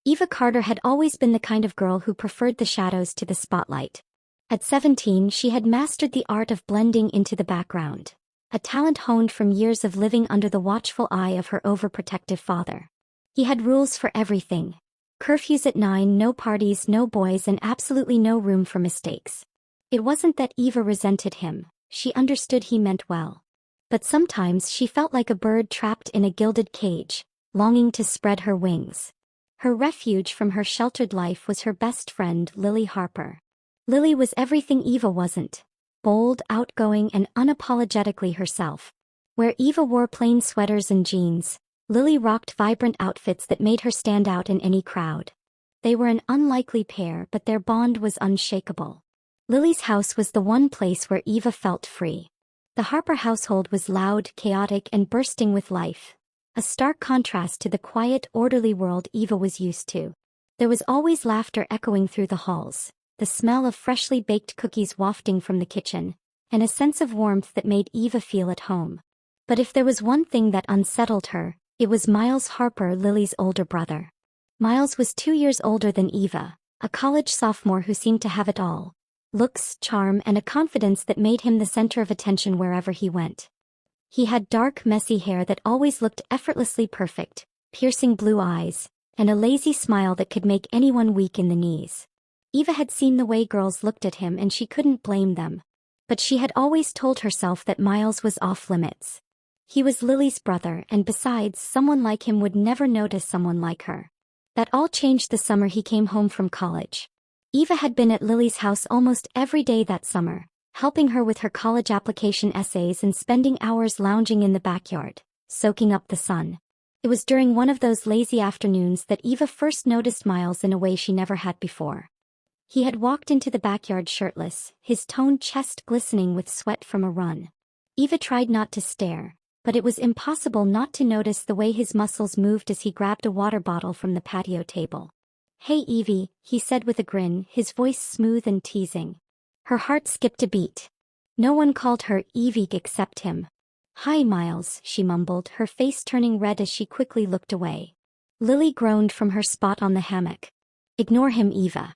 Eva Carter had always been the kind of girl who preferred the shadows to the spotlight. At 17, she had mastered the art of blending into the background, a talent honed from years of living under the watchful eye of her overprotective father. He had rules for everything. Curfews at 9, no parties, no boys, and absolutely no room for mistakes. It wasn't that Eva resented him, she understood he meant well. But sometimes she felt like a bird trapped in a gilded cage, longing to spread her wings. Her refuge from her sheltered life was her best friend, Lily Harper. Lily was everything Eva wasn't. Bold, outgoing, and unapologetically herself. Where Eva wore plain sweaters and jeans, Lily rocked vibrant outfits that made her stand out in any crowd. They were an unlikely pair, but their bond was unshakable. Lily's house was the one place where Eva felt free. The Harper household was loud, chaotic, and bursting with life, a stark contrast to the quiet, orderly world Eva was used to. There was always laughter echoing through the halls, the smell of freshly baked cookies wafting from the kitchen, and a sense of warmth that made Eva feel at home. But if there was one thing that unsettled her, it was Miles Harper, Lily's older brother. Miles was 2 years older than Eva, a college sophomore who seemed to have it all: looks, charm, and a confidence that made him the center of attention wherever he went. He had dark, messy hair that always looked effortlessly perfect, piercing blue eyes, and a lazy smile that could make anyone weak in the knees. Eva had seen the way girls looked at him and she couldn't blame them. But she had always told herself that Miles was off limits. He was Lily's brother, and besides, someone like him would never notice someone like her. That all changed the summer he came home from college. Eva had been at Lily's house almost every day that summer, helping her with her college application essays and spending hours lounging in the backyard, soaking up the sun. It was during one of those lazy afternoons that Eva first noticed Miles in a way she never had before. He had walked into the backyard shirtless, his toned chest glistening with sweat from a run. Eva tried not to stare, but it was impossible not to notice the way his muscles moved as he grabbed a water bottle from the patio table. "Hey Evie," he said with a grin, his voice smooth and teasing. Her heart skipped a beat. No one called her Evie except him. "Hi Miles," she mumbled, her face turning red as she quickly looked away. Lily groaned from her spot on the hammock. "Ignore him, Eva.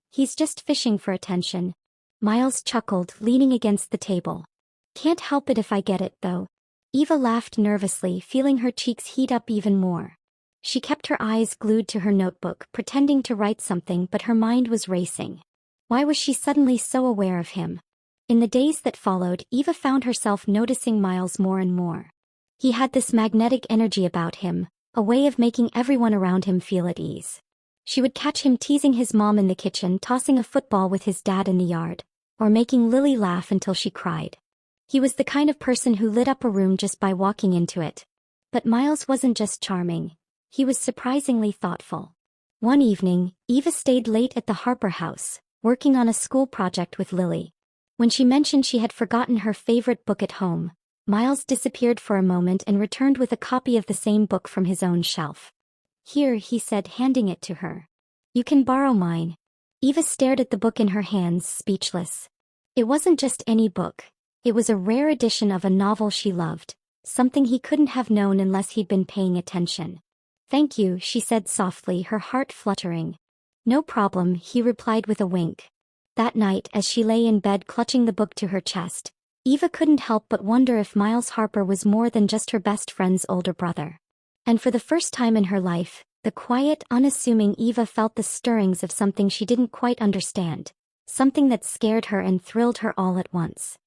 He's just fishing for attention." Miles chuckled, leaning against the table. "Can't help it if I get it, though." Eva laughed nervously, feeling her cheeks heat up even more. She kept her eyes glued to her notebook, pretending to write something, but her mind was racing. Why was she suddenly so aware of him? In the days that followed, Eva found herself noticing Miles more and more. He had this magnetic energy about him, a way of making everyone around him feel at ease. She would catch him teasing his mom in the kitchen, tossing a football with his dad in the yard, or making Lily laugh until she cried. He was the kind of person who lit up a room just by walking into it. But Miles wasn't just charming. He was surprisingly thoughtful. One evening, Eva stayed late at the Harper house, working on a school project with Lily. When she mentioned she had forgotten her favorite book at home, Miles disappeared for a moment and returned with a copy of the same book from his own shelf. "Here," he said, handing it to her. "You can borrow mine." Eva stared at the book in her hands, speechless. It wasn't just any book. It was a rare edition of a novel she loved, something he couldn't have known unless he'd been paying attention. "Thank you," she said softly, her heart fluttering. "No problem," he replied with a wink. That night, as she lay in bed clutching the book to her chest, Eva couldn't help but wonder if Miles Harper was more than just her best friend's older brother. And for the first time in her life, the quiet, unassuming Eva felt the stirrings of something she didn't quite understand, something that scared her and thrilled her all at once.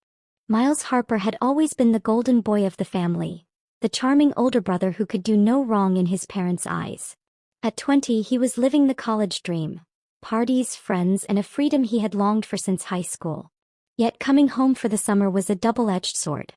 Miles Harper had always been the golden boy of the family, the charming older brother who could do no wrong in his parents' eyes. At 20, he was living the college dream: parties, friends, and a freedom he had longed for since high school. Yet coming home for the summer was a double-edged sword.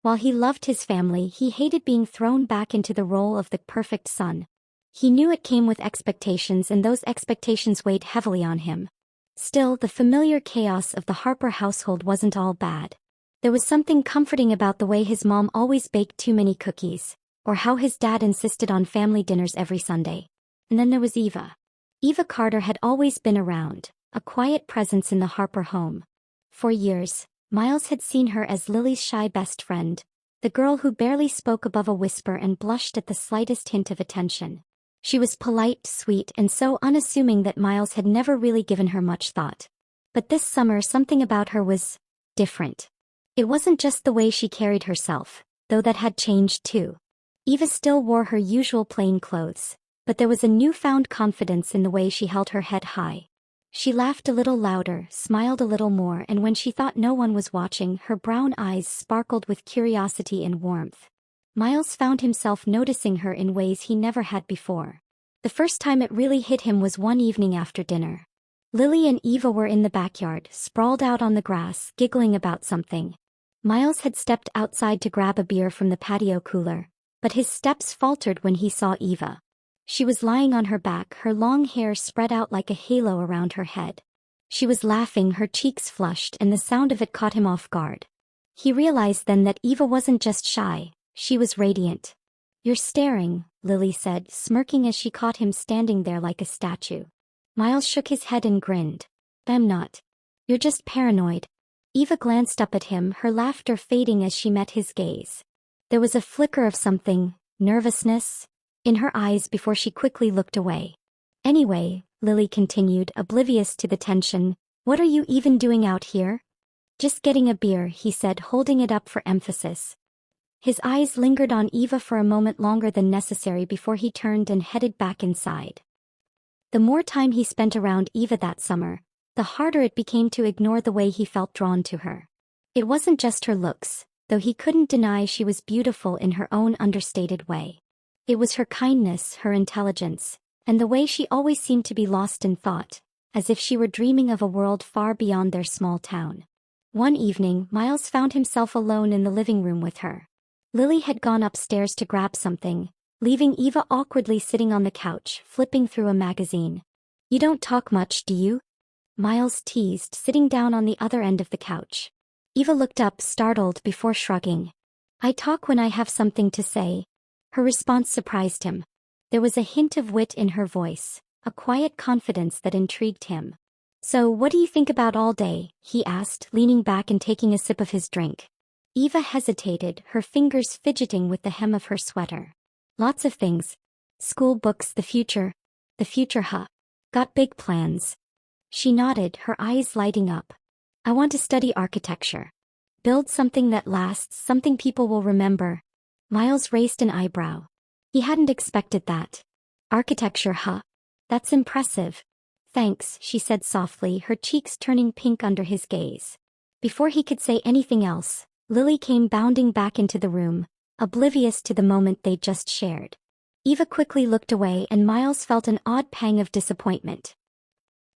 While he loved his family, he hated being thrown back into the role of the perfect son. He knew it came with expectations, and those expectations weighed heavily on him. Still, the familiar chaos of the Harper household wasn't all bad. There was something comforting about the way his mom always baked too many cookies, or how his dad insisted on family dinners every Sunday. And then there was Eva. Eva Carter had always been around, a quiet presence in the Harper home. For years, Miles had seen her as Lily's shy best friend, the girl who barely spoke above a whisper and blushed at the slightest hint of attention. She was polite, sweet, and so unassuming that Miles had never really given her much thought. But this summer something about her was different. It wasn't just the way she carried herself, though that had changed too. Eva still wore her usual plain clothes, but there was a newfound confidence in the way she held her head high. She laughed a little louder, smiled a little more, and when she thought no one was watching, her brown eyes sparkled with curiosity and warmth. Miles found himself noticing her in ways he never had before. The first time it really hit him was one evening after dinner. Lily and Eva were in the backyard, sprawled out on the grass, giggling about something. Miles had stepped outside to grab a beer from the patio cooler, but his steps faltered when he saw Eva. She was lying on her back, her long hair spread out like a halo around her head. She was laughing, her cheeks flushed, and the sound of it caught him off guard. He realized then that Eva wasn't just shy, she was radiant. "You're staring," Lily said, smirking as she caught him standing there like a statue. Miles shook his head and grinned. "I'm not. You're just paranoid." Eva glanced up at him, her laughter fading as she met his gaze. There was a flicker of something, nervousness, in her eyes before she quickly looked away. "Anyway," Lily continued, oblivious to the tension, "what are you even doing out here?" "Just getting a beer," he said, holding it up for emphasis. His eyes lingered on Eva for a moment longer than necessary before he turned and headed back inside. The more time he spent around Eva that summer, the harder it became to ignore the way he felt drawn to her. It wasn't just her looks, though he couldn't deny she was beautiful in her own understated way. It was her kindness, her intelligence, and the way she always seemed to be lost in thought, as if she were dreaming of a world far beyond their small town. One evening, Miles found himself alone in the living room with her. Lily had gone upstairs to grab something, leaving Eva awkwardly sitting on the couch, flipping through a magazine. "You don't talk much, do you?" Miles teased, sitting down on the other end of the couch. Eva looked up, startled, before shrugging. "I talk when I have something to say." Her response surprised him. There was a hint of wit in her voice, a quiet confidence that intrigued him. "So what do you think about all day?" he asked, leaning back and taking a sip of his drink. Eva hesitated, her fingers fidgeting with the hem of her sweater. "Lots of things. School, books, the future." "The future, huh? Got big plans?" She nodded, her eyes lighting up. "I want to study architecture. Build something that lasts, something people will remember." Miles raised an eyebrow. He hadn't expected that. "Architecture, huh? That's impressive." "Thanks," she said softly, her cheeks turning pink under his gaze. Before he could say anything else, Lily came bounding back into the room, oblivious to the moment they'd just shared. Eva quickly looked away and Miles felt an odd pang of disappointment.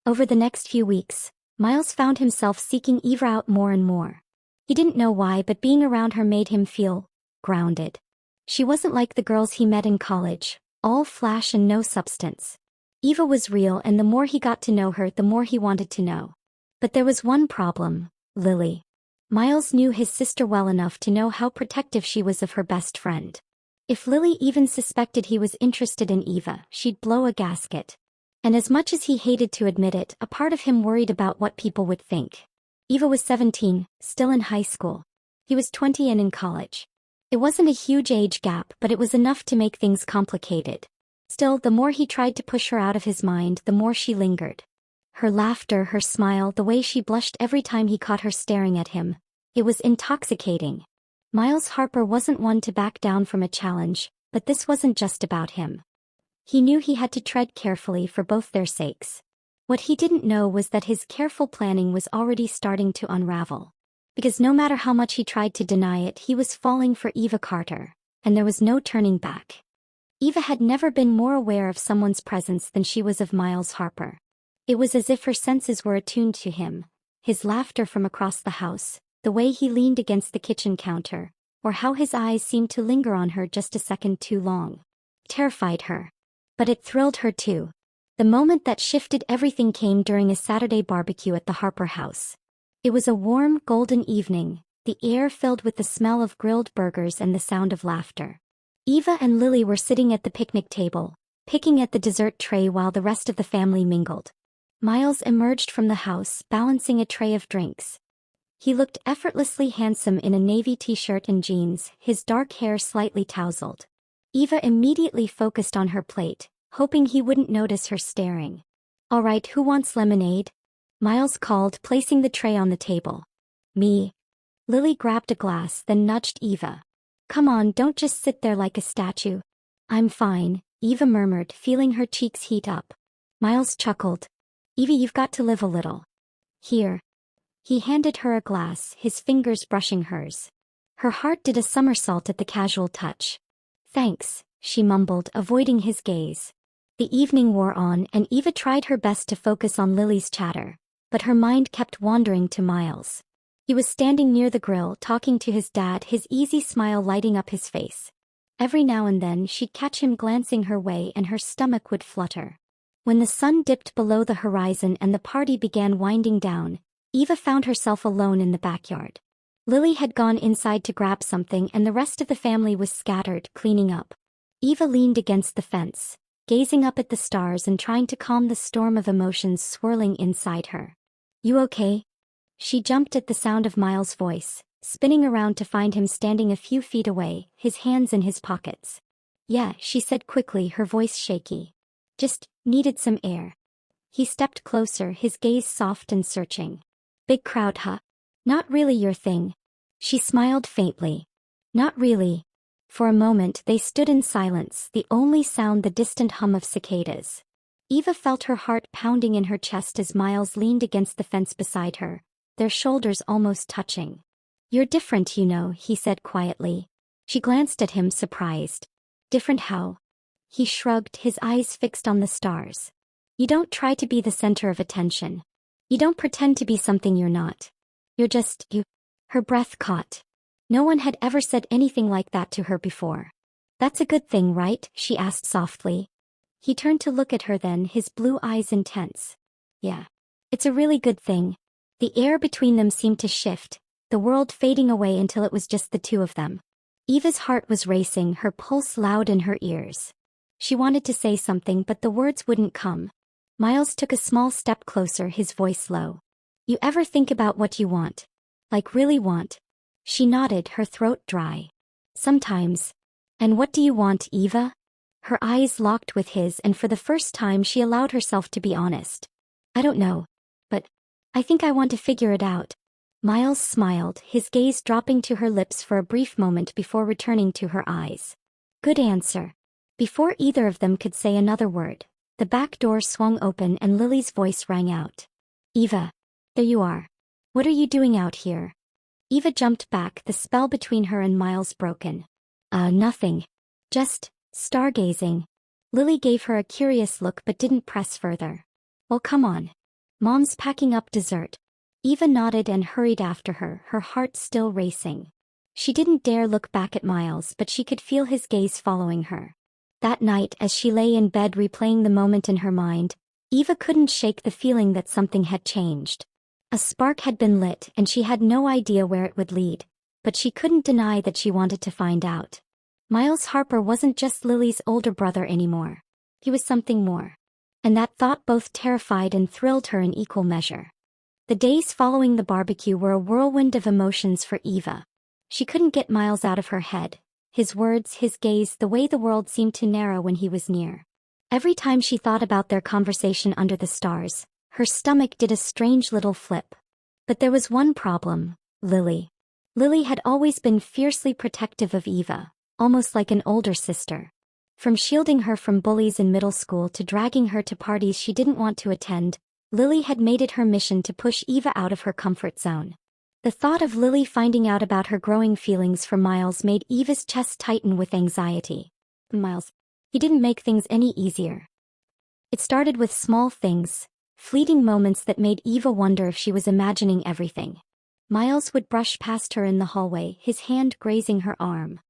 Over the next few weeks, Miles found himself seeking Eva out more and more. He didn't know why, but being around her made him feel grounded. She wasn't like the girls he met in college, all flash and no substance. Eva was real, and the more he got to know her, the more he wanted to know. But there was one problem: Lily. Miles knew his sister well enough to know how protective she was of her best friend. If Lily even suspected he was interested in Eva, she'd blow a gasket. And as much as he hated to admit it, a part of him worried about what people would think. Eva was 17, still in high school. He was 20 and in college. It wasn't a huge age gap, but it was enough to make things complicated. Still, the more he tried to push her out of his mind, the more she lingered. Her laughter, her smile, the way she blushed every time he caught her staring at him. It was intoxicating. Miles Harper wasn't one to back down from a challenge, but this wasn't just about him. He knew he had to tread carefully for both their sakes. What he didn't know was that his careful planning was already starting to unravel. Because no matter how much he tried to deny it, he was falling for Eva Carter, and there was no turning back. Eva had never been more aware of someone's presence than she was of Miles Harper. It was as if her senses were attuned to him, his laughter from across the house, the way he leaned against the kitchen counter, or how his eyes seemed to linger on her just a second too long. Terrified her. But it thrilled her too. The moment that shifted everything came during a Saturday barbecue at the Harper house. It was a warm, golden evening, the air filled with the smell of grilled burgers and the sound of laughter. Eva and Lily were sitting at the picnic table, picking at the dessert tray while the rest of the family mingled. Miles emerged from the house, balancing a tray of drinks. He looked effortlessly handsome in a navy t-shirt and jeans, his dark hair slightly tousled. Eva immediately focused on her plate, hoping he wouldn't notice her staring. "All right, who wants lemonade?" Miles called, placing the tray on the table. "Me." Lily grabbed a glass, then nudged Eva. "Come on, don't just sit there like a statue." "I'm fine," Eva murmured, feeling her cheeks heat up. Miles chuckled. "Evie, you've got to live a little. Here." He handed her a glass, his fingers brushing hers. Her heart did a somersault at the casual touch. "Thanks," she mumbled, avoiding his gaze. The evening wore on, and Eva tried her best to focus on Lily's chatter, but her mind kept wandering to Miles. He was standing near the grill, talking to his dad, his easy smile lighting up his face. Every now and then she'd catch him glancing her way and her stomach would flutter. When the sun dipped below the horizon and the party began winding down, Eva found herself alone in the backyard. Lily had gone inside to grab something and the rest of the family was scattered, cleaning up. Eva leaned against the fence, gazing up at the stars and trying to calm the storm of emotions swirling inside her. "You okay?" She jumped at the sound of Miles' voice, spinning around to find him standing a few feet away, his hands in his pockets. "Yeah," she said quickly, her voice shaky. "Just needed some air." He stepped closer, his gaze soft and searching. "Big crowd, huh? Not really your thing." She smiled faintly. "Not really." For a moment they stood in silence, the only sound the distant hum of cicadas. Eva felt her heart pounding in her chest as Miles leaned against the fence beside her, their shoulders almost touching. "You're different, you know," he said quietly. She glanced at him, surprised. "Different how?" He shrugged, his eyes fixed on the stars. "You don't try to be the center of attention. You don't pretend to be something you're not. You're just you." Her breath caught. No one had ever said anything like that to her before. "That's a good thing, right?" she asked softly. He turned to look at her then, his blue eyes intense. "Yeah. It's a really good thing." The air between them seemed to shift, the world fading away until it was just the two of them. Eva's heart was racing, her pulse loud in her ears. She wanted to say something, but the words wouldn't come. Miles took a small step closer, his voice low. "You ever think about what you want? Like really want?" She nodded, her throat dry. "Sometimes." "And what do you want, Eva?" Her eyes locked with his, and for the first time she allowed herself to be honest. "I don't know. But I think I want to figure it out." Miles smiled, his gaze dropping to her lips for a brief moment before returning to her eyes. "Good answer." Before either of them could say another word, the back door swung open and Lily's voice rang out. "Eva. There you are. What are you doing out here?" Eva jumped back, the spell between her and Miles broken. Nothing. Just stargazing." Lily gave her a curious look but didn't press further. "Well, come on. Mom's packing up dessert." Eva nodded and hurried after her, her heart still racing. She didn't dare look back at Miles, but she could feel his gaze following her. That night, as she lay in bed replaying the moment in her mind, Eva couldn't shake the feeling that something had changed. A spark had been lit and she had no idea where it would lead, but she couldn't deny that she wanted to find out. Miles Harper wasn't just Lily's older brother anymore. He was something more. And that thought both terrified and thrilled her in equal measure. The days following the barbecue were a whirlwind of emotions for Eva. She couldn't get Miles out of her head. His words, his gaze, the way the world seemed to narrow when he was near. Every time she thought about their conversation under the stars, her stomach did a strange little flip. But there was one problem: Lily. Lily had always been fiercely protective of Eva, almost like an older sister. From shielding her from bullies in middle school to dragging her to parties she didn't want to attend, Lily had made it her mission to push Eva out of her comfort zone. The thought of Lily finding out about her growing feelings for Miles made Eva's chest tighten with anxiety. Miles. He didn't make things any easier. It started with small things, fleeting moments that made Eva wonder if she was imagining everything. Miles would brush past her in the hallway, his hand grazing her arm.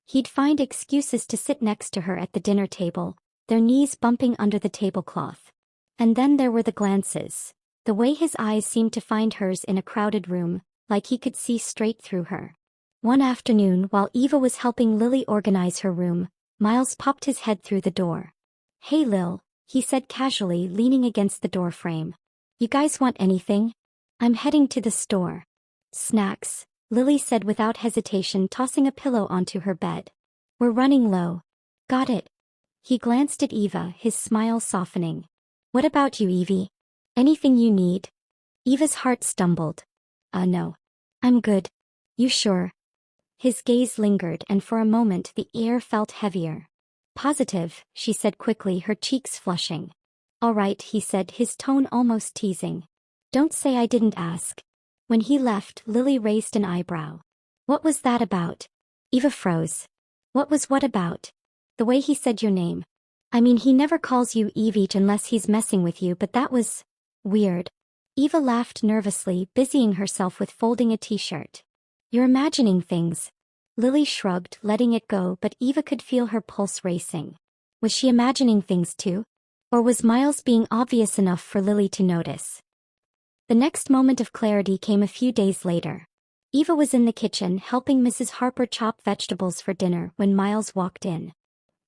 He'd find excuses to sit next to her at the dinner table, their knees bumping under the tablecloth. And then there were the glances, the way his eyes seemed to find hers in a crowded room, like he could see straight through her. One afternoon, while Eva was helping Lily organize her room, Miles popped his head through the door. "Hey Lil," he said casually, leaning against the doorframe. "You guys want anything? I'm heading to the store." "Snacks," Lily said without hesitation, tossing a pillow onto her bed. "We're running low." "Got it." He glanced at Eva, his smile softening. What about you, Evie? Anything you need? Eva's heart stumbled. No. I'm good. You sure? His gaze lingered and for a moment the air felt heavier. Positive, she said quickly, her cheeks flushing. All right, he said, his tone almost teasing. Don't say I didn't ask. When he left, Lily raised an eyebrow. What was that about? Eva froze. What about? The way he said your name. I mean, he never calls you Evie unless he's messing with you, but that was weird. Eva laughed nervously, busying herself with folding a t-shirt. You're imagining things. Lily shrugged, letting it go, but Eva could feel her pulse racing. Was she imagining things too? Or was Miles being obvious enough for Lily to notice? The next moment of clarity came a few days later. Eva was in the kitchen helping Mrs. Harper chop vegetables for dinner when Miles walked in.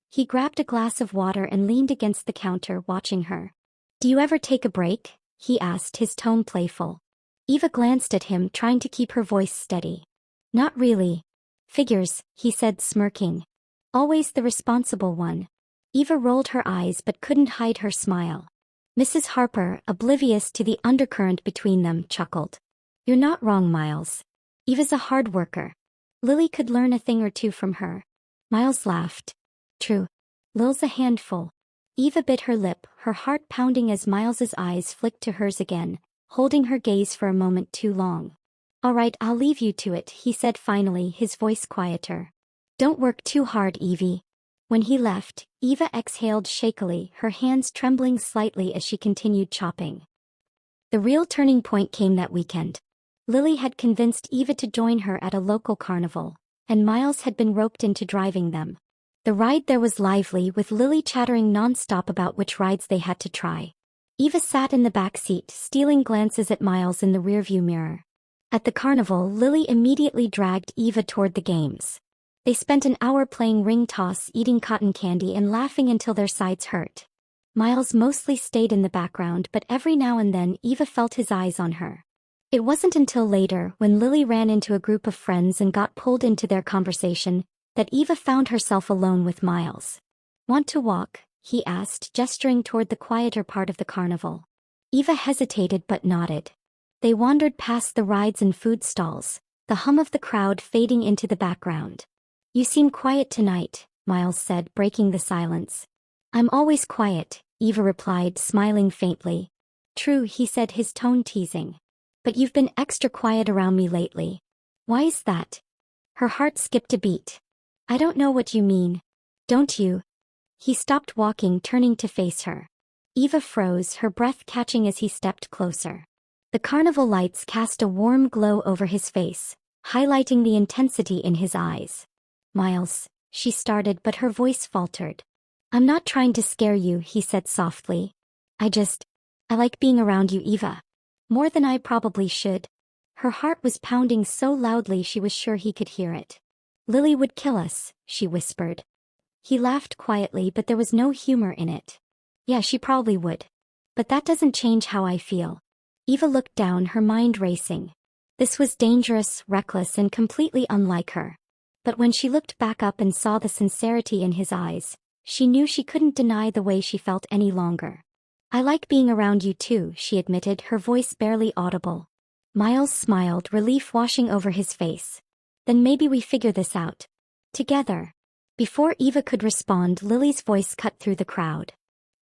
He grabbed a glass of water and leaned against the counter, watching her. Do you ever take a break? He asked, his tone playful. Eva glanced at him, trying to keep her voice steady. Not really. Figures, he said, smirking. Always the responsible one. Eva rolled her eyes but couldn't hide her smile. Mrs. Harper, oblivious to the undercurrent between them, chuckled. You're not wrong, Miles. Eva's a hard worker. Lily could learn a thing or two from her. Miles laughed. True. Lil's a handful. Eva bit her lip, her heart pounding as Miles's eyes flicked to hers again, holding her gaze for a moment too long. All right, I'll leave you to it, he said finally, his voice quieter. Don't work too hard, Evie. When he left, Eva exhaled shakily, her hands trembling slightly as she continued chopping. The real turning point came that weekend. Lily had convinced Eva to join her at a local carnival, and Miles had been roped into driving them. The ride there was lively, with Lily chattering non-stop about which rides they had to try. Eva sat in the back seat, stealing glances at Miles in the rearview mirror. At the carnival, Lily immediately dragged Eva toward the games. They spent an hour playing ring toss, eating cotton candy and laughing until their sides hurt. Miles mostly stayed in the background, but every now and then Eva felt his eyes on her. It wasn't until later, when Lily ran into a group of friends and got pulled into their conversation, that Eva found herself alone with Miles. Want to walk? He asked, gesturing toward the quieter part of the carnival. Eva hesitated but nodded. They wandered past the rides and food stalls, the hum of the crowd fading into the background. You seem quiet tonight, Miles said, breaking the silence. I'm always quiet, Eva replied, smiling faintly. True, he said, his tone teasing. But you've been extra quiet around me lately. Why is that? Her heart skipped a beat. I don't know what you mean. Don't you? He stopped walking, turning to face her. Eva froze, her breath catching as he stepped closer. The carnival lights cast a warm glow over his face, highlighting the intensity in his eyes. Miles, she started, but her voice faltered. I'm not trying to scare you, he said softly. I like being around you, Eva. More than I probably should. Her heart was pounding so loudly she was sure he could hear it. Lily would kill us, she whispered. He laughed quietly, but there was no humor in it. Yeah, she probably would. But that doesn't change how I feel. Eva looked down, her mind racing. This was dangerous, reckless, and completely unlike her. But when she looked back up and saw the sincerity in his eyes, she knew she couldn't deny the way she felt any longer. I like being around you too, she admitted, her voice barely audible. Miles smiled, relief washing over his face. Then maybe we figure this out. Together. Before Eva could respond, Lily's voice cut through the crowd.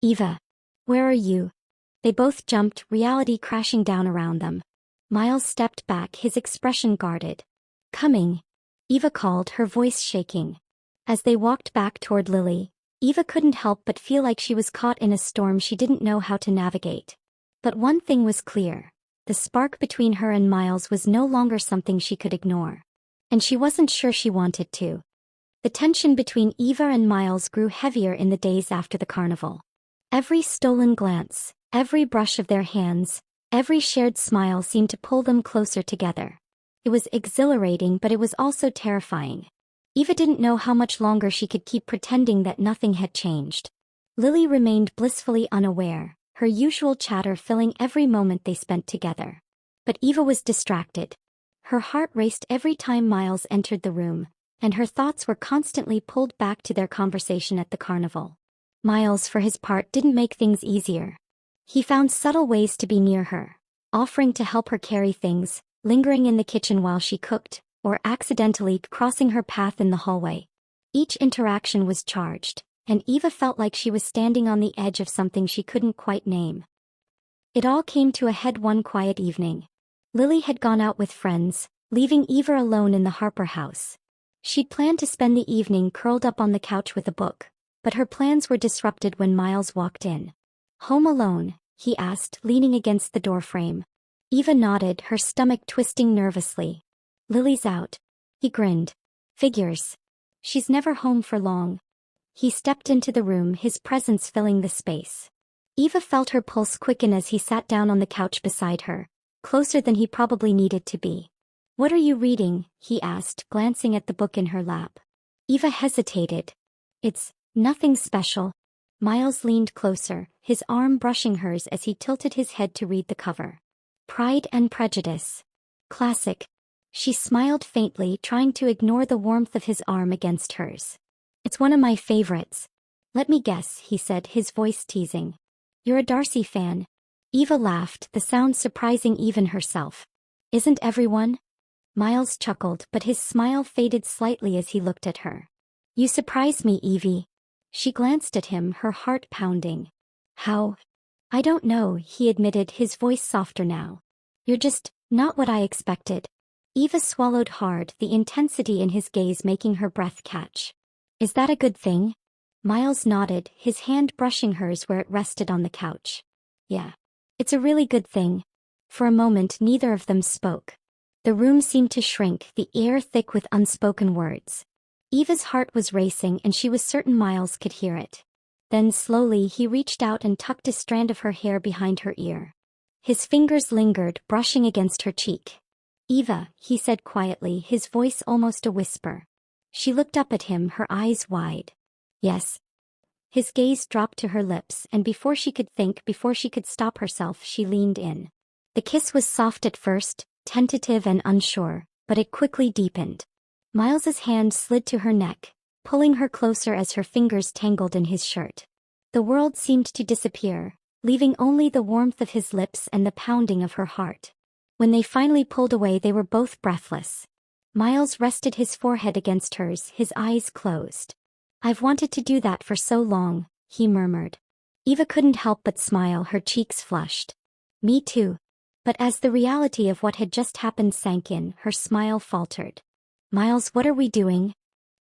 Eva. Where are you? They both jumped, reality crashing down around them. Miles stepped back, his expression guarded. Coming. Eva called, her voice shaking. As they walked back toward Lily, Eva couldn't help but feel like she was caught in a storm she didn't know how to navigate. But one thing was clear. The spark between her and Miles was no longer something she could ignore. And she wasn't sure she wanted to. The tension between Eva and Miles grew heavier in the days after the carnival. Every stolen glance, every brush of their hands, every shared smile seemed to pull them closer together. It was exhilarating, but it was also terrifying. Eva didn't know how much longer she could keep pretending that nothing had changed. Lily remained blissfully unaware, her usual chatter filling every moment they spent together. But Eva was distracted. Her heart raced every time Miles entered the room, and her thoughts were constantly pulled back to their conversation at the carnival. Miles, for his part, didn't make things easier. He found subtle ways to be near her, offering to help her carry things, lingering in the kitchen while she cooked, or accidentally crossing her path in the hallway. Each interaction was charged, and Eva felt like she was standing on the edge of something she couldn't quite name. It all came to a head one quiet evening. Lily had gone out with friends, leaving Eva alone in the Harper house. She'd planned to spend the evening curled up on the couch with a book, but her plans were disrupted when Miles walked in. "Home alone?" he asked, leaning against the doorframe. Eva nodded, her stomach twisting nervously. "Lily's out." He grinned. "Figures. She's never home for long." He stepped into the room, his presence filling the space. Eva felt her pulse quicken as he sat down on the couch beside her, closer than he probably needed to be. "What are you reading?" he asked, glancing at the book in her lap. Eva hesitated. "It's nothing special." Miles leaned closer, his arm brushing hers as he tilted his head to read the cover. "Pride and Prejudice. Classic." She smiled faintly, trying to ignore the warmth of his arm against hers. "It's one of my favorites." "Let me guess," he said, his voice teasing. "You're a Darcy fan." Eva laughed, the sound surprising even herself. "Isn't everyone?" Miles chuckled, but his smile faded slightly as he looked at her. "You surprise me, Evie." She glanced at him, her heart pounding. "How?" "I don't know," he admitted, his voice softer now. "You're just not what I expected." Eva swallowed hard, the intensity in his gaze making her breath catch. "Is that a good thing?" Miles nodded, his hand brushing hers where it rested on the couch. "Yeah. It's a really good thing." For a moment neither of them spoke. The room seemed to shrink, the air thick with unspoken words. Eva's heart was racing and she was certain Miles could hear it. Then slowly he reached out and tucked a strand of her hair behind her ear. His fingers lingered, brushing against her cheek. "Eva," he said quietly, his voice almost a whisper. She looked up at him, her eyes wide. "Yes." His gaze dropped to her lips, and before she could think, before she could stop herself, she leaned in. The kiss was soft at first, tentative and unsure, but it quickly deepened. Miles's hand slid to her neck, pulling her closer as her fingers tangled in his shirt. The world seemed to disappear, leaving only the warmth of his lips and the pounding of her heart. When they finally pulled away, they were both breathless. Miles rested his forehead against hers, his eyes closed. "I've wanted to do that for so long," he murmured. Eva couldn't help but smile, her cheeks flushed. "Me too." But as the reality of what had just happened sank in, her smile faltered. "Miles, what are we doing?"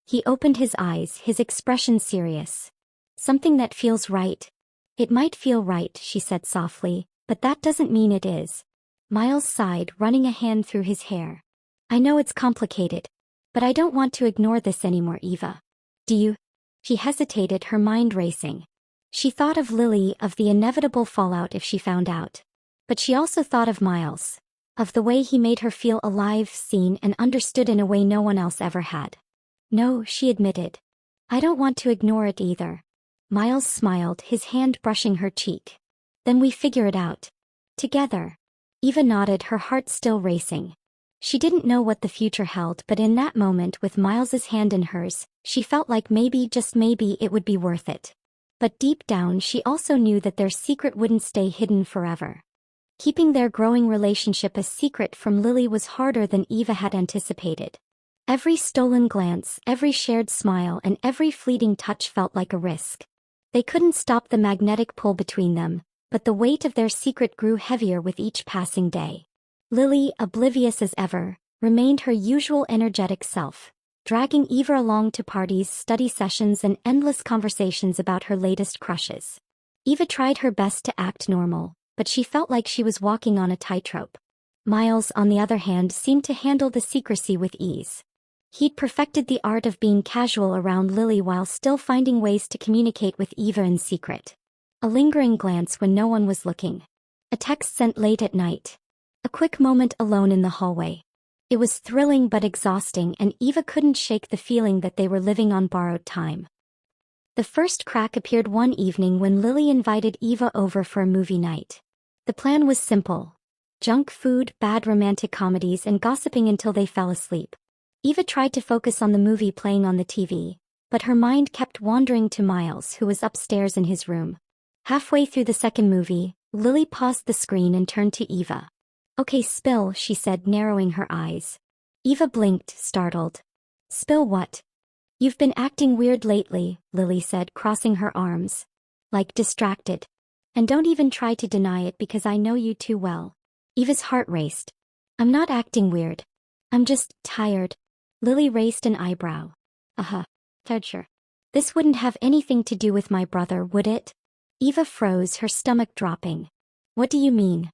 He opened his eyes, his expression serious. "Something that feels right." "It might feel right," she said softly, "but that doesn't mean it is." Miles sighed, running a hand through his hair. "I know it's complicated, but I don't want to ignore this anymore, Eva." "Do you?" She hesitated, her mind racing. She thought of Lily, of the inevitable fallout if she found out. But she also thought of Miles, of the way he made her feel alive, seen, and understood in a way no one else ever had. "No," she admitted. "I don't want to ignore it either." Miles smiled, his hand brushing her cheek. "Then we figure it out. Together." Eva nodded, her heart still racing. She didn't know what the future held, but in that moment with Miles's hand in hers, she felt like maybe, just maybe, it would be worth it. But deep down she also knew that their secret wouldn't stay hidden forever. Keeping their growing relationship a secret from Lily was harder than Eva had anticipated. Every stolen glance, every shared smile, and every fleeting touch felt like a risk. They couldn't stop the magnetic pull between them, but the weight of their secret grew heavier with each passing day. Lily, oblivious as ever, remained her usual energetic self, dragging Eva along to parties, study sessions, and endless conversations about her latest crushes. Eva tried her best to act normal, but she felt like she was walking on a tightrope. Miles, on the other hand, seemed to handle the secrecy with ease. He'd perfected the art of being casual around Lily while still finding ways to communicate with Eva in secret. A lingering glance when no one was looking. A text sent late at night. A quick moment alone in the hallway. It was thrilling but exhausting, and Eva couldn't shake the feeling that they were living on borrowed time. The first crack appeared one evening when Lily invited Eva over for a movie night. The plan was simple. Junk food, bad romantic comedies, and gossiping until they fell asleep. Eva tried to focus on the movie playing on the TV, but her mind kept wandering to Miles, who was upstairs in his room. Halfway through the second movie, Lily paused the screen and turned to Eva. "Okay, spill," she said, narrowing her eyes. Eva blinked, startled. "Spill what?" "You've been acting weird lately," Lily said, crossing her arms. "Like distracted. And don't even try to deny it because I know you too well." Eva's heart raced. "I'm not acting weird. I'm just tired." Lily raised an eyebrow. Sure. "This wouldn't have anything to do with my brother, would it?" Eva froze, her stomach dropping. "What do you mean?"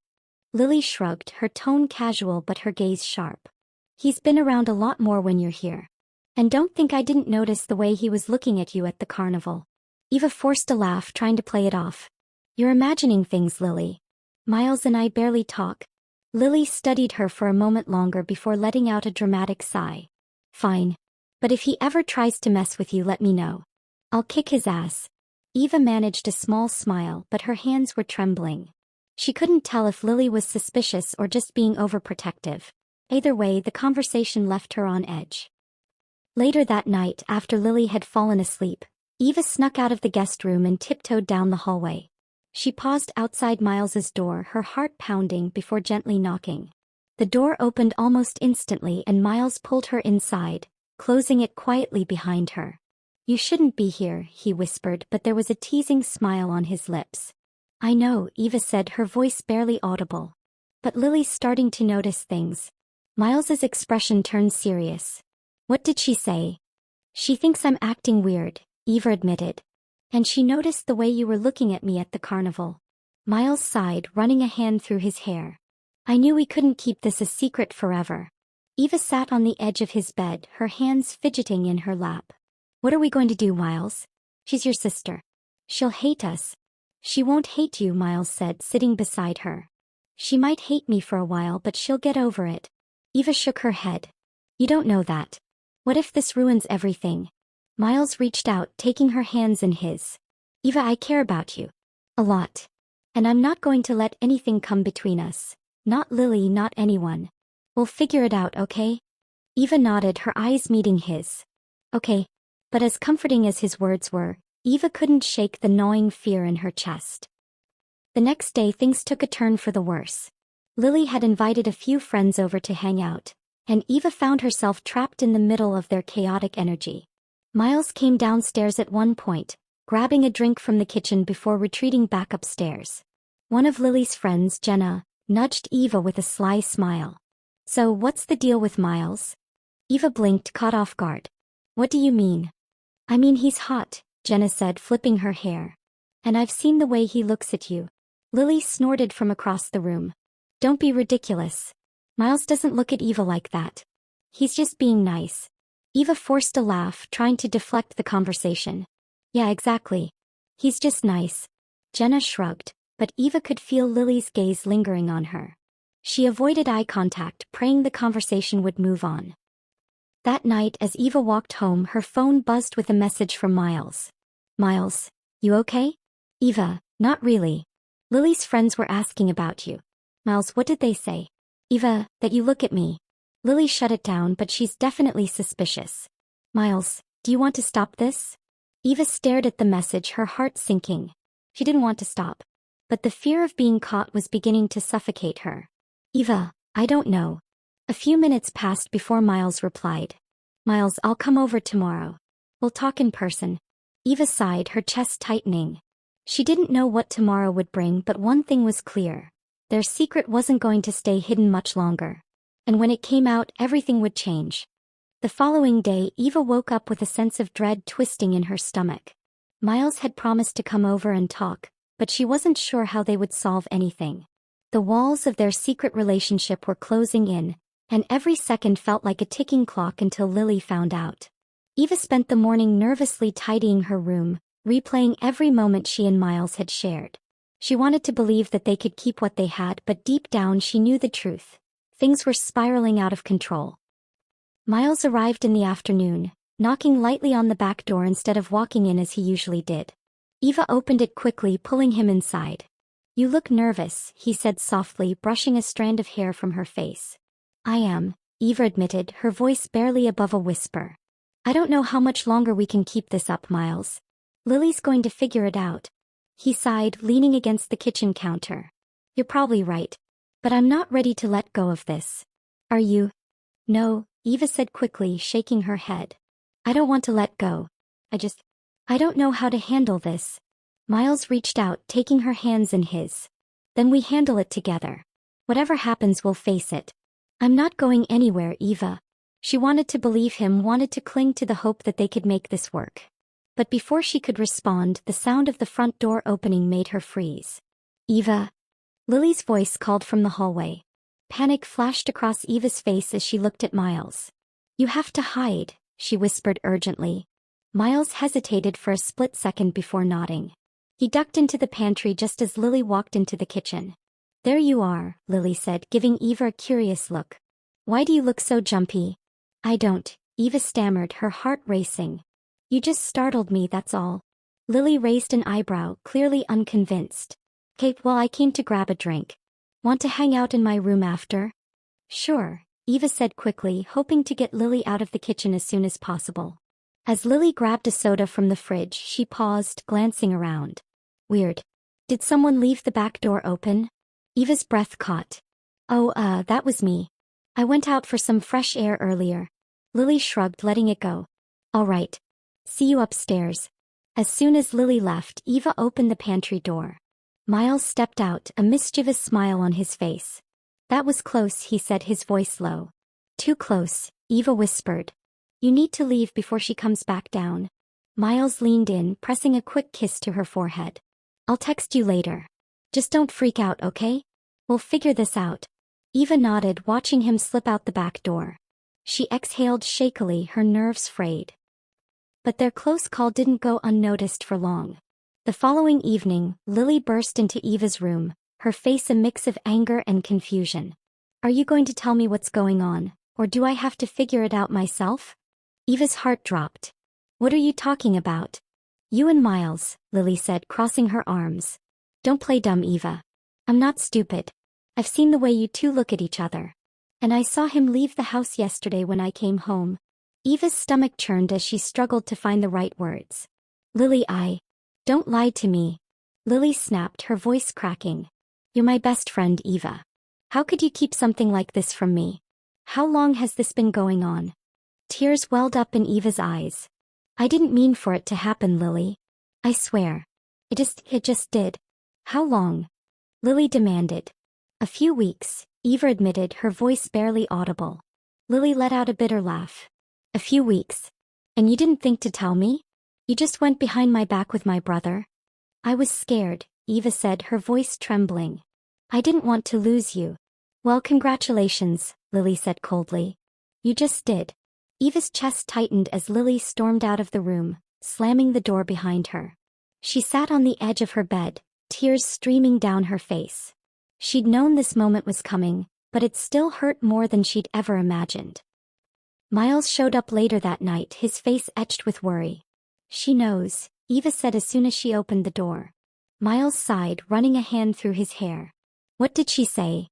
Lily shrugged, her tone casual but her gaze sharp. "He's been around a lot more when you're here. And don't think I didn't notice the way he was looking at you at the carnival." Eva forced a laugh, trying to play it off. "You're imagining things, Lily. Miles and I barely talk." Lily studied her for a moment longer before letting out a dramatic sigh. "Fine. But if he ever tries to mess with you, let me know. I'll kick his ass." Eva managed a small smile, but her hands were trembling. She couldn't tell if Lily was suspicious or just being overprotective. Either way, the conversation left her on edge. Later that night, after Lily had fallen asleep, Eva snuck out of the guest room and tiptoed down the hallway. She paused outside Miles's door, her heart pounding, before gently knocking. The door opened almost instantly and Miles pulled her inside, closing it quietly behind her. "You shouldn't be here," he whispered, but there was a teasing smile on his lips. "I know," Eva said, her voice barely audible. "But Lily's starting to notice things." Miles's expression turned serious. "What did she say?" "She thinks I'm acting weird," Eva admitted. "And she noticed the way you were looking at me at the carnival." Miles sighed, running a hand through his hair. "I knew we couldn't keep this a secret forever." Eva sat on the edge of his bed, her hands fidgeting in her lap. "What are we going to do, Miles? She's your sister. She'll hate us." "She won't hate you," Miles said, sitting beside her. "She might hate me for a while, but she'll get over it." Eva shook her head. "You don't know that. What if this ruins everything?" Miles reached out, taking her hands in his. "Eva, I care about you. A lot. And I'm not going to let anything come between us. Not Lily, not anyone. We'll figure it out, okay?" Eva nodded, her eyes meeting his. "Okay." But as comforting as his words were, Eva couldn't shake the gnawing fear in her chest. The next day things took a turn for the worse. Lily had invited a few friends over to hang out, and Eva found herself trapped in the middle of their chaotic energy. Miles came downstairs at one point, grabbing a drink from the kitchen before retreating back upstairs. One of Lily's friends, Jenna, nudged Eva with a sly smile. "So what's the deal with Miles?" Eva blinked, caught off guard. "What do you mean?" "I mean he's hot," Jenna said, flipping her hair. "And I've seen the way he looks at you." Lily snorted from across the room. "Don't be ridiculous. Miles doesn't look at Eva like that. He's just being nice." Eva forced a laugh, trying to deflect the conversation. "Yeah, exactly. He's just nice." Jenna shrugged, but Eva could feel Lily's gaze lingering on her. She avoided eye contact, praying the conversation would move on. That night, as Eva walked home, her phone buzzed with a message from Miles. "Miles, you okay?" "Eva, not really. Lily's friends were asking about you." "Miles, what did they say?" "Eva, that you look at me." Lily shut it down, but she's definitely suspicious. "Miles, do you want to stop this?" Eva stared at the message, her heart sinking. She didn't want to stop, but the fear of being caught was beginning to suffocate her. "Eva, I don't know." A few minutes passed before Miles replied. "Miles, I'll come over tomorrow. We'll talk in person." Eva sighed, her chest tightening. She didn't know what tomorrow would bring, but one thing was clear. Their secret wasn't going to stay hidden much longer. And when it came out, everything would change. The following day, Eva woke up with a sense of dread twisting in her stomach. Miles had promised to come over and talk, but she wasn't sure how they would solve anything. The walls of their secret relationship were closing in, and every second felt like a ticking clock until Lily found out. Eva spent the morning nervously tidying her room, replaying every moment she and Miles had shared. She wanted to believe that they could keep what they had, but deep down she knew the truth. Things were spiraling out of control. Miles arrived in the afternoon, knocking lightly on the back door instead of walking in as he usually did. Eva opened it quickly, pulling him inside. "You look nervous," he said softly, brushing a strand of hair from her face. "I am," Eva admitted, her voice barely above a whisper. I don't know how much longer we can keep this up, Miles. Lily's going to figure it out. He sighed, leaning against the kitchen counter. You're probably right. But I'm not ready to let go of this. Are you? No, Eva said quickly, shaking her head. I don't want to let go. I don't know how to handle this. Miles reached out, taking her hands in his. Then we handle it together. Whatever happens, we'll face it. I'm not going anywhere, Eva. She wanted to believe him, wanted to cling to the hope that they could make this work. But before she could respond, the sound of the front door opening made her freeze. Eva? Lily's voice called from the hallway. Panic flashed across Eva's face as she looked at Miles. You have to hide, she whispered urgently. Miles hesitated for a split second before nodding. He ducked into the pantry just as Lily walked into the kitchen. There you are, Lily said, giving Eva a curious look. Why do you look so jumpy? I don't, Eva stammered, her heart racing. You just startled me, that's all. Lily raised an eyebrow, clearly unconvinced. Kate, well, I came to grab a drink. Want to hang out in my room after? Sure, Eva said quickly, hoping to get Lily out of the kitchen as soon as possible. As Lily grabbed a soda from the fridge, she paused, glancing around. Weird. Did someone leave the back door open? Eva's breath caught. Oh, that was me. I went out for some fresh air earlier. Lily shrugged, letting it go. All right. See you upstairs. As soon as Lily left, Eva opened the pantry door. Miles stepped out, a mischievous smile on his face. That was close, he said, his voice low. Too close, Eva whispered. You need to leave before she comes back down. Miles leaned in, pressing a quick kiss to her forehead. I'll text you later. Just don't freak out, okay? We'll figure this out. Eva nodded, watching him slip out the back door. She exhaled shakily, her nerves frayed. But their close call didn't go unnoticed for long. The following evening, Lily burst into Eva's room, her face a mix of anger and confusion. Are you going to tell me what's going on, or do I have to figure it out myself? Eva's heart dropped. What are you talking about? You and Miles, Lily said, crossing her arms. Don't play dumb, Eva. I'm not stupid. I've seen the way you two look at each other. And I saw him leave the house yesterday when I came home. Eva's stomach churned as she struggled to find the right words. Lily, Don't lie to me. Lily snapped, her voice cracking. You're my best friend, Eva. How could you keep something like this from me? How long has this been going on? Tears welled up in Eva's eyes. I didn't mean for it to happen, Lily. I swear. It just did. How long? Lily demanded. A few weeks, Eva admitted, her voice barely audible. Lily let out a bitter laugh. A few weeks. And you didn't think to tell me? You just went behind my back with my brother? I was scared, Eva said, her voice trembling. I didn't want to lose you. Well, congratulations, Lily said coldly. You just did. Eva's chest tightened as Lily stormed out of the room, slamming the door behind her. She sat on the edge of her bed, tears streaming down her face. She'd known this moment was coming, but it still hurt more than she'd ever imagined. Miles showed up later that night, his face etched with worry. She knows, Eva said as soon as she opened the door. Miles sighed, running a hand through his hair. What did she say?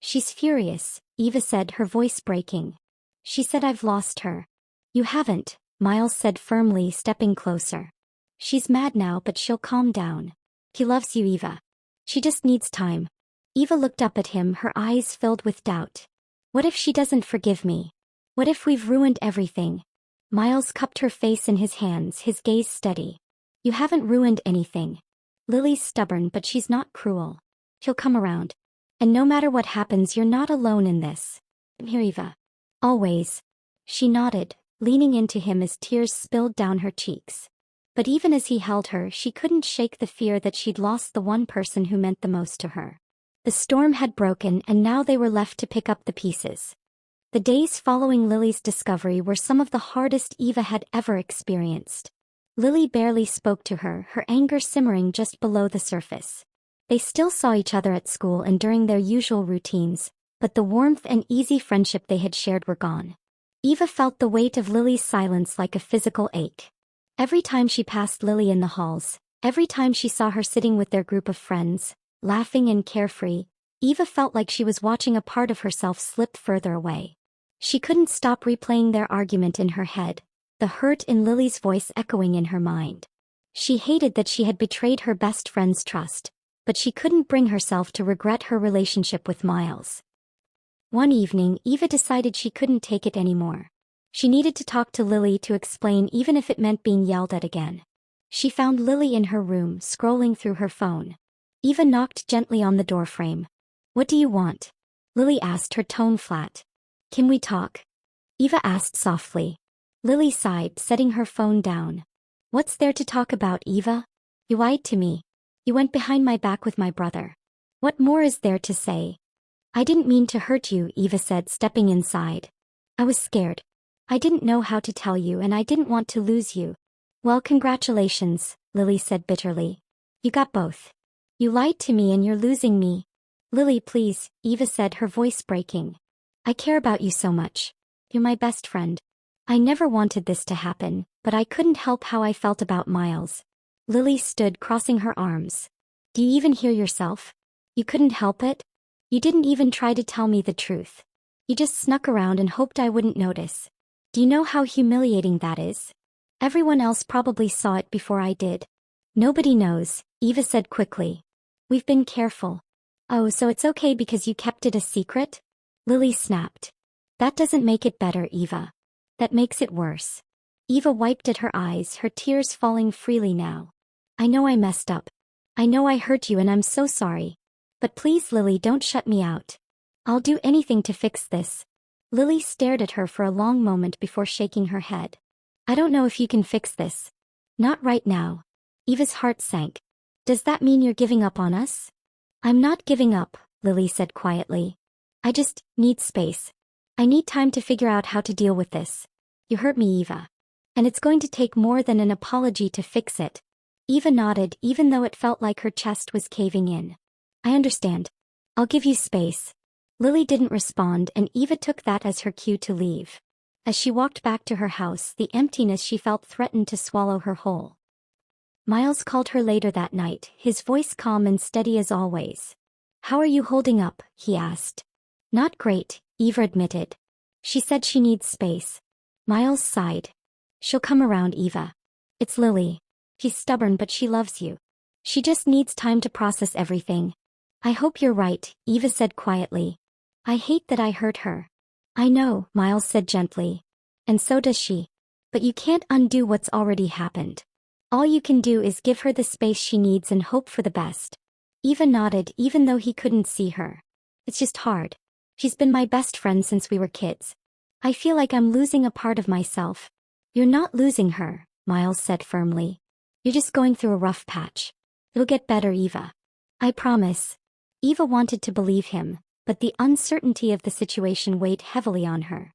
She's furious, Eva said, her voice breaking. She said I've lost her. You haven't, Miles said firmly, stepping closer. She's mad now, but she'll calm down. He loves you, Eva. She just needs time. Eva looked up at him, her eyes filled with doubt. What if she doesn't forgive me? What if we've ruined everything? Miles cupped her face in his hands, his gaze steady. You haven't ruined anything. Lily's stubborn, but she's not cruel. She'll come around. And no matter what happens, you're not alone in this. I'm here, Eva. Always. She nodded, leaning into him as tears spilled down her cheeks. But even as he held her, she couldn't shake the fear that she'd lost the one person who meant the most to her. The storm had broken, and now they were left to pick up the pieces. The days following Lily's discovery were some of the hardest Eva had ever experienced. Lily barely spoke to her, her anger simmering just below the surface. They still saw each other at school and during their usual routines, but the warmth and easy friendship they had shared were gone. Eva felt the weight of Lily's silence like a physical ache. Every time she passed Lily in the halls, every time she saw her sitting with their group of friends, laughing and carefree, Eva felt like she was watching a part of herself slip further away. She couldn't stop replaying their argument in her head, the hurt in Lily's voice echoing in her mind. She hated that she had betrayed her best friend's trust, but she couldn't bring herself to regret her relationship with Miles. One evening, Eva decided she couldn't take it anymore. She needed to talk to Lily to explain, even if it meant being yelled at again. She found Lily in her room, scrolling through her phone. Eva knocked gently on the doorframe. "What do you want?" Lily asked, her tone flat. "Can we talk?" Eva asked softly. Lily sighed, setting her phone down. "What's there to talk about, Eva? You lied to me. You went behind my back with my brother. What more is there to say?" "I didn't mean to hurt you," Eva said, stepping inside. "I was scared. I didn't know how to tell you, and I didn't want to lose you." "Well, congratulations," Lily said bitterly. "You got both. You lied to me and you're losing me." "Lily, please," Eva said, her voice breaking. "I care about you so much. You're my best friend. I never wanted this to happen, but I couldn't help how I felt about Miles." Lily stood, crossing her arms. "Do you even hear yourself? You couldn't help it? You didn't even try to tell me the truth. You just snuck around and hoped I wouldn't notice. Do you know how humiliating that is? Everyone else probably saw it before I did." "Nobody knows," Eva said quickly. "We've been careful." "Oh, so it's okay because you kept it a secret?" Lily snapped. "That doesn't make it better, Eva. That makes it worse." Eva wiped at her eyes, her tears falling freely now. "I know I messed up. I know I hurt you and I'm so sorry. But please, Lily, don't shut me out. I'll do anything to fix this." Lily stared at her for a long moment before shaking her head. "I don't know if you can fix this. Not right now." Eva's heart sank. "Does that mean you're giving up on us?" "I'm not giving up," Lily said quietly. "I just need space. I need time to figure out how to deal with this. You hurt me, Eva. And it's going to take more than an apology to fix it." Eva nodded, even though it felt like her chest was caving in. "I understand. I'll give you space." Lily didn't respond, and Eva took that as her cue to leave. As she walked back to her house, the emptiness she felt threatened to swallow her whole. Miles called her later that night, his voice calm and steady as always. "How are you holding up?" he asked. "Not great," Eva admitted. She said she needs space. Miles sighed. "She'll come around, Eva. It's Lily. She's stubborn, but she loves you. She just needs time to process everything." "I hope you're right," Eva said quietly. "I hate that I hurt her." "I know," Miles said gently. "And so does she. But you can't undo what's already happened. All you can do is give her the space she needs and hope for the best." Eva nodded, even though he couldn't see her. "It's just hard. She's been my best friend since we were kids. I feel like I'm losing a part of myself." "You're not losing her," Miles said firmly. "You're just going through a rough patch. It'll get better, Eva. I promise." Eva wanted to believe him, but the uncertainty of the situation weighed heavily on her.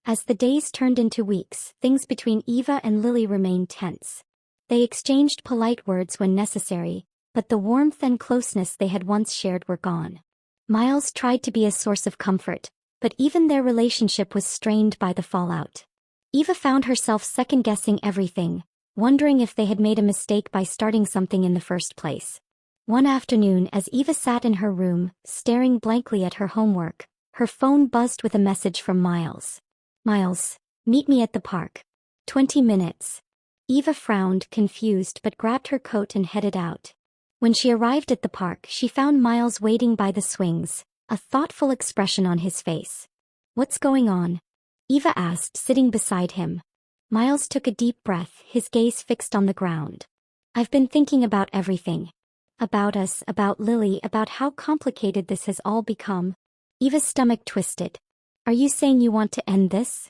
As the days turned into weeks, things between Eva and Lily remained tense. They exchanged polite words when necessary, but the warmth and closeness they had once shared were gone. Miles tried to be a source of comfort, but even their relationship was strained by the fallout. Eva found herself second-guessing everything, wondering if they had made a mistake by starting something in the first place. One afternoon, as Eva sat in her room, staring blankly at her homework, her phone buzzed with a message from Miles. "Miles, meet me at the park. 20 minutes. Eva frowned, confused, but grabbed her coat and headed out. When she arrived at the park, she found Miles waiting by the swings, a thoughtful expression on his face. "What's going on?" Eva asked, sitting beside him. Miles took a deep breath, his gaze fixed on the ground. "I've been thinking about everything. About us, about Lily, about how complicated this has all become." Eva's stomach twisted. "Are you saying you want to end this?"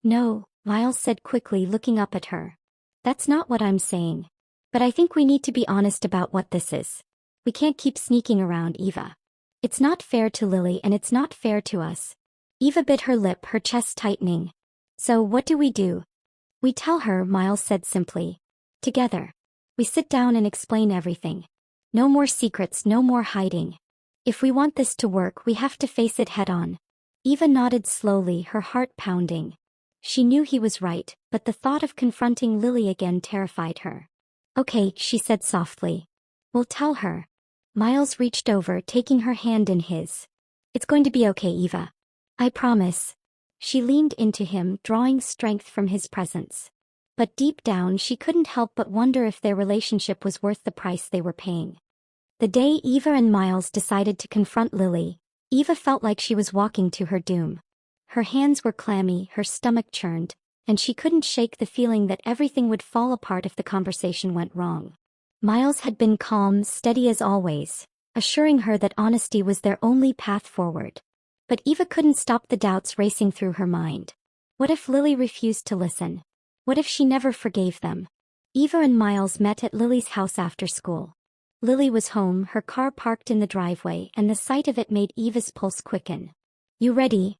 "No," Miles said quickly, looking up at her. "That's not what I'm saying. But I think we need to be honest about what this is. We can't keep sneaking around, Eva. It's not fair to Lily and it's not fair to us." Eva bit her lip, her chest tightening. "So what do we do?" "We tell her," Miles said simply. "Together. We sit down and explain everything. No more secrets, no more hiding. If we want this to work, we have to face it head-on." Eva nodded slowly, her heart pounding. She knew he was right, but the thought of confronting Lily again terrified her. "Okay," she said softly. "We'll tell her." Miles reached over, taking her hand in his. "It's going to be okay, Eva. I promise." She leaned into him, drawing strength from his presence. But deep down she couldn't help but wonder if their relationship was worth the price they were paying. The day Eva and Miles decided to confront Lily, Eva felt like she was walking to her doom. Her hands were clammy, her stomach churned, and she couldn't shake the feeling that everything would fall apart if the conversation went wrong. Miles had been calm, steady as always, assuring her that honesty was their only path forward. But Eva couldn't stop the doubts racing through her mind. What if Lily refused to listen? What if she never forgave them? Eva and Miles met at Lily's house after school. Lily was home, her car parked in the driveway, and the sight of it made Eva's pulse quicken. "You ready?"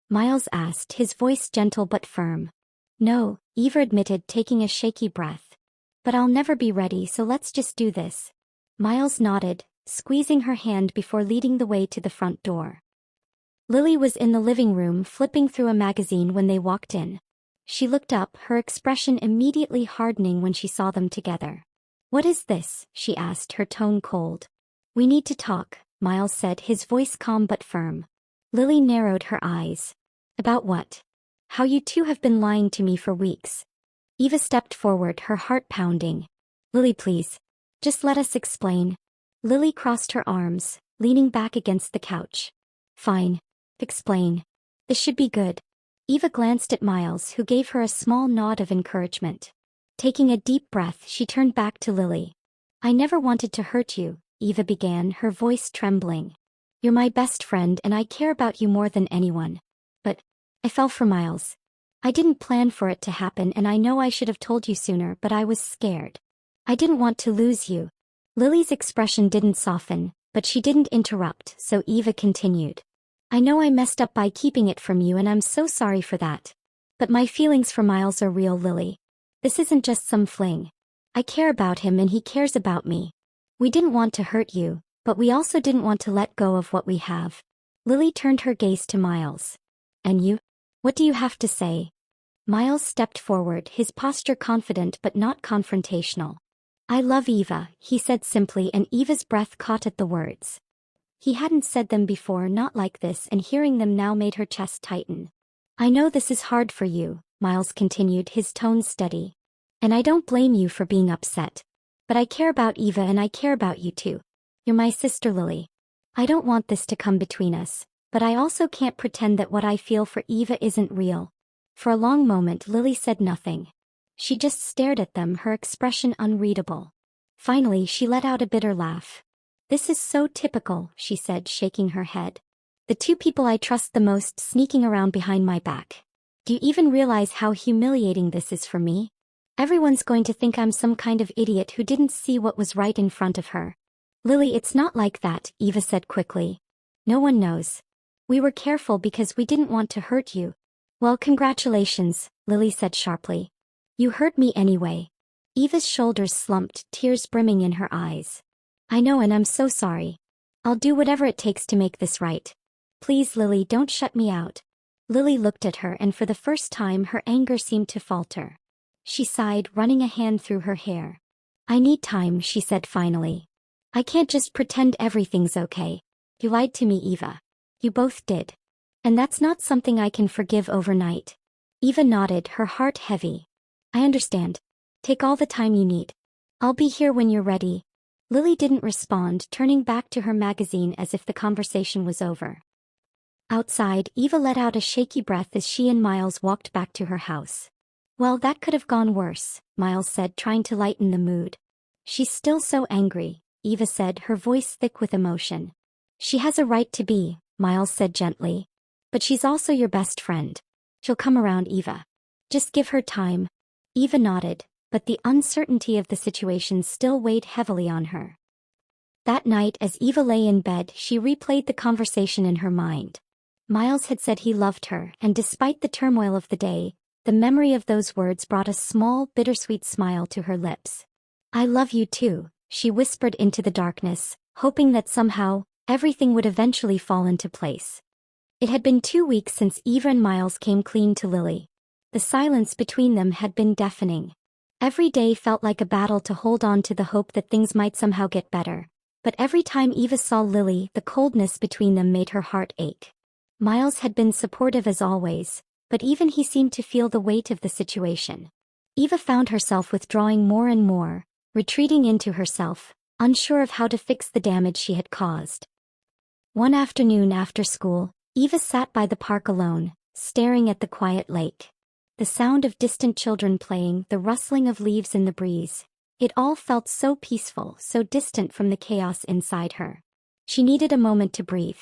Miles asked, his voice gentle but firm. "No," Eva admitted, taking a shaky breath. "But I'll never be ready, so let's just do this." Miles nodded, squeezing her hand before leading the way to the front door. Lily was in the living room flipping through a magazine when they walked in. She looked up, her expression immediately hardening when she saw them together. "What is this?" she asked, her tone cold. "We need to talk," Miles said, his voice calm but firm. Lily narrowed her eyes. "About what?" "How you two have been lying to me for weeks." Eva stepped forward, her heart pounding. "Lily, please. Just let us explain." Lily crossed her arms, leaning back against the couch. "Fine. Explain. This should be good." Eva glanced at Miles, who gave her a small nod of encouragement. Taking a deep breath, she turned back to Lily. "I never wanted to hurt you," Eva began, her voice trembling. "You're my best friend and I care about you more than anyone. But I fell for Miles. I didn't plan for it to happen and I know I should have told you sooner, but I was scared. I didn't want to lose you." Lily's expression didn't soften, but she didn't interrupt, so Eva continued. "I know I messed up by keeping it from you and I'm so sorry for that. But my feelings for Miles are real, Lily. This isn't just some fling. I care about him and he cares about me. We didn't want to hurt you, but we also didn't want to let go of what we have." Lily turned her gaze to Miles. "And you? What do you have to say?" Miles stepped forward, his posture confident but not confrontational. "I love Eva," he said simply, and Eva's breath caught at the words. He hadn't said them before, not like this, and hearing them now made her chest tighten. "I know this is hard for you," Miles continued, his tone steady. "And I don't blame you for being upset. But I care about Eva and I care about you too. You're my sister, Lily. I don't want this to come between us, but I also can't pretend that what I feel for Eva isn't real." For a long moment Lily said nothing. She just stared at them, her expression unreadable. Finally she let out a bitter laugh. "This is so typical," she said, shaking her head. "The two people I trust the most sneaking around behind my back. Do you even realize how humiliating this is for me? Everyone's going to think I'm some kind of idiot who didn't see what was right in front of her." "Lily, it's not like that," Eva said quickly. "No one knows. We were careful because we didn't want to hurt you." "Well, congratulations," Lily said sharply. "You hurt me anyway." Eva's shoulders slumped, tears brimming in her eyes. "I know and I'm so sorry. I'll do whatever it takes to make this right. Please, Lily, don't shut me out." Lily looked at her and for the first time her anger seemed to falter. She sighed, running a hand through her hair. "I need time," she said finally. "I can't just pretend everything's okay. You lied to me, Eva. You both did. And that's not something I can forgive overnight." Eva nodded, her heart heavy. "I understand. Take all the time you need. I'll be here when you're ready." Lily didn't respond, turning back to her magazine as if the conversation was over. Outside, Eva let out a shaky breath as she and Miles walked back to her house. "Well, that could have gone worse," Miles said, trying to lighten the mood. "She's still so angry," Eva said, her voice thick with emotion. "She has a right to be," Miles said gently. "But she's also your best friend. She'll come around, Eva. Just give her time." Eva nodded, but the uncertainty of the situation still weighed heavily on her. That night, as Eva lay in bed, she replayed the conversation in her mind. Miles had said he loved her, and despite the turmoil of the day, the memory of those words brought a small, bittersweet smile to her lips. "I love you too," she whispered into the darkness, hoping that somehow, everything would eventually fall into place. It had been 2 weeks since Eva and Miles came clean to Lily. The silence between them had been deafening. Every day felt like a battle to hold on to the hope that things might somehow get better. But every time Eva saw Lily, the coldness between them made her heart ache. Miles had been supportive as always, but even he seemed to feel the weight of the situation. Eva found herself withdrawing more and more, retreating into herself, unsure of how to fix the damage she had caused. One afternoon after school, Eva sat by the park alone, staring at the quiet lake. The sound of distant children playing, the rustling of leaves in the breeze. It all felt so peaceful, so distant from the chaos inside her. She needed a moment to breathe.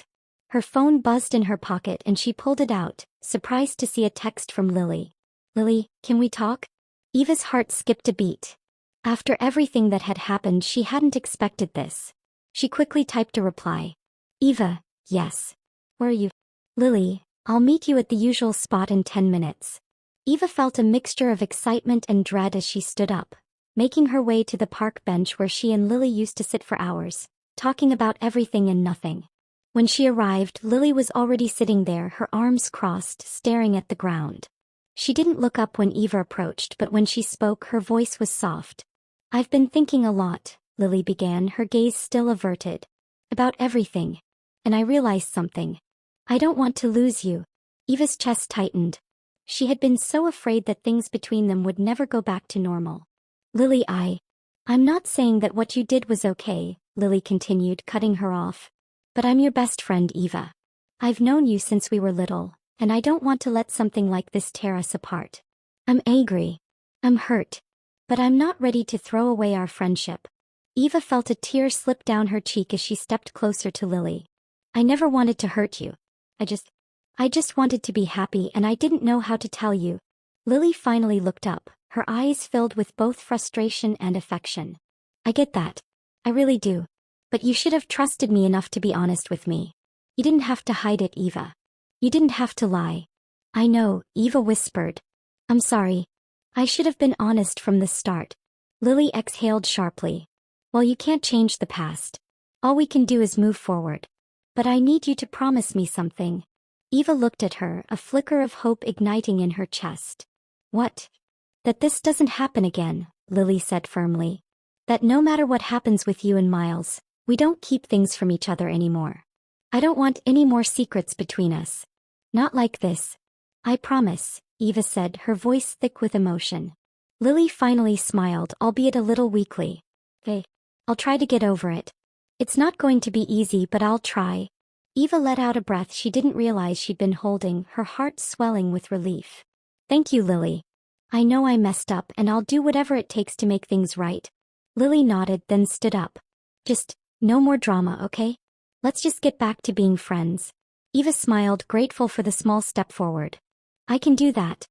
Her phone buzzed in her pocket and she pulled it out, surprised to see a text from Lily. "Lily, can we talk?" Eva's heart skipped a beat. After everything that had happened, she hadn't expected this. She quickly typed a reply. "Eva, yes. Where are you?" "Lily, I'll meet you at the usual spot in 10 minutes. Eva felt a mixture of excitement and dread as she stood up, making her way to the park bench where she and Lily used to sit for hours, talking about everything and nothing. When she arrived, Lily was already sitting there, her arms crossed, staring at the ground. She didn't look up when Eva approached, but when she spoke, her voice was soft. "I've been thinking a lot," Lily began, her gaze still averted. "About everything. And I realized something. I don't want to lose you." Eva's chest tightened. She had been so afraid that things between them would never go back to normal. "Lily, I'm not saying that what you did was okay," Lily continued, cutting her off. "But I'm your best friend, Eva. I've known you since we were little, and I don't want to let something like this tear us apart. I'm angry. I'm hurt. But I'm not ready to throw away our friendship." Eva felt a tear slip down her cheek as she stepped closer to Lily. "I never wanted to hurt you. I just wanted to be happy, and I didn't know how to tell you." Lily finally looked up, her eyes filled with both frustration and affection. "I get that. I really do. But you should have trusted me enough to be honest with me. You didn't have to hide it, Eva. You didn't have to lie." "I know," Eva whispered. "I'm sorry. I should have been honest from the start." Lily exhaled sharply. "Well, you can't change the past. All we can do is move forward. But I need you to promise me something." Eva looked at her, a flicker of hope igniting in her chest. "What?" "That this doesn't happen again," Lily said firmly. "That no matter what happens with you and Miles, we don't keep things from each other anymore. I don't want any more secrets between us. Not like this. I promise," Eva said, her voice thick with emotion. Lily finally smiled, albeit a little weakly. "Okay. I'll try to get over it. It's not going to be easy, but I'll try." Eva let out a breath she didn't realize she'd been holding, her heart swelling with relief. "Thank you, Lily. I know I messed up and I'll do whatever it takes to make things right." Lily nodded, then stood up. "Just, no more drama, okay? Let's just get back to being friends." Eva smiled, grateful for the small step forward. "I can do that."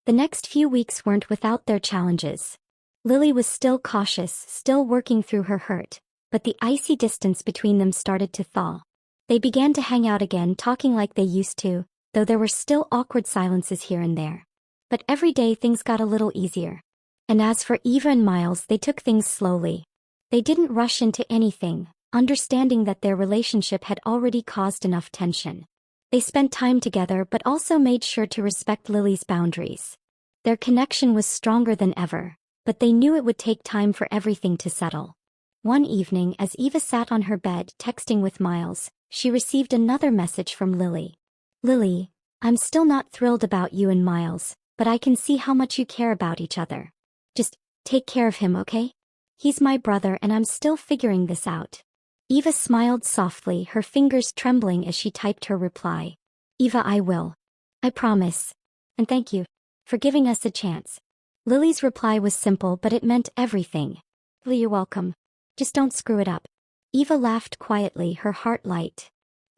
The next few weeks weren't without their challenges. Lily was still cautious, still working through her hurt, but the icy distance between them started to thaw. They began to hang out again, talking like they used to, though there were still awkward silences here and there. But every day things got a little easier. And as for Eva and Miles, they took things slowly. They didn't rush into anything, understanding that their relationship had already caused enough tension. They spent time together but also made sure to respect Lily's boundaries. Their connection was stronger than ever, but they knew it would take time for everything to settle. One evening, as Eva sat on her bed texting with Miles, she received another message from Lily. "Lily, I'm still not thrilled about you and Miles, but I can see how much you care about each other. Just take care of him, okay? He's my brother and I'm still figuring this out." Eva smiled softly, her fingers trembling as she typed her reply. "Eva, I will. I promise. And thank you for giving us a chance." Lily's reply was simple, but it meant everything. "You're welcome. Just don't screw it up." Eva laughed quietly, her heart light.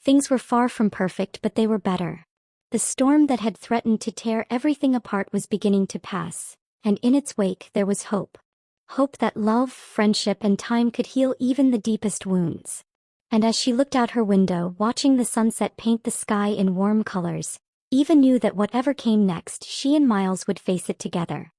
Things were far from perfect, but they were better. The storm that had threatened to tear everything apart was beginning to pass, and in its wake there was hope. Hope that love, friendship, and time could heal even the deepest wounds. And as she looked out her window, watching the sunset paint the sky in warm colors, Eva knew that whatever came next, she and Miles would face it together.